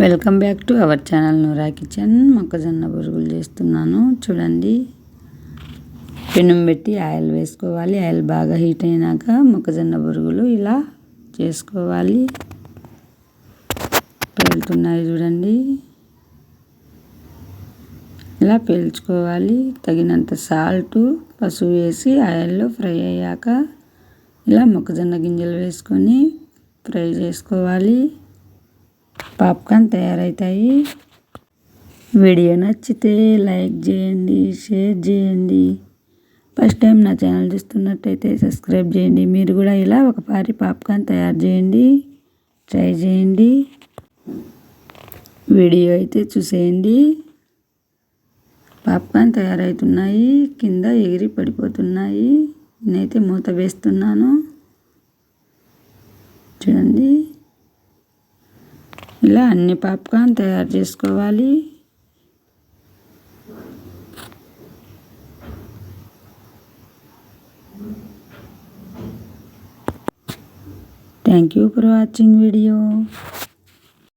Welcome back to our channel Noora kitchen. మొక్కజొన్న బురుగులు చేస్తున్నాను చూడండి. పెనం పెట్టి ఆయిల్ వేసుకోవాలి. ఆయిల్ బాగా హీట్ అయినాక మొక్కజొన్న బురుగులు ఇలా చేసుకోవాలి. పేలుతున్నాయి చూడండి. ఇలా పేల్చుకోవాలి. తగినంత సాల్ట్, పసుపు వేసి ఆయిల్లో ఫ్రై అయ్యాక ఇలా మొక్కజొన్న గింజలు వేసుకొని ఫ్రై చేసుకోవాలి. పాప్కార్న్ తయారవుతాయి. వీడియో నచ్చితే లైక్ చేయండి, షేర్ చేయండి. ఫస్ట్ టైం నా ఛానల్ చూస్తున్నట్టయితే సబ్స్క్రైబ్ చేయండి. మీరు కూడా ఇలా ఒకసారి పాప్కార్న్ తయారు చేయండి, ట్రై చేయండి. వీడియో అయితే చూసేయండి. పాప్కార్న్ తయారవుతున్నాయి. కింద ఎగిరి పడిపోతున్నాయి. నేనైతే మూత వేస్తున్నాను చూడండి. ఇలా అన్ని పాప్కార్న్ తయారు చేసుకోవాలి. Thank you for watching video.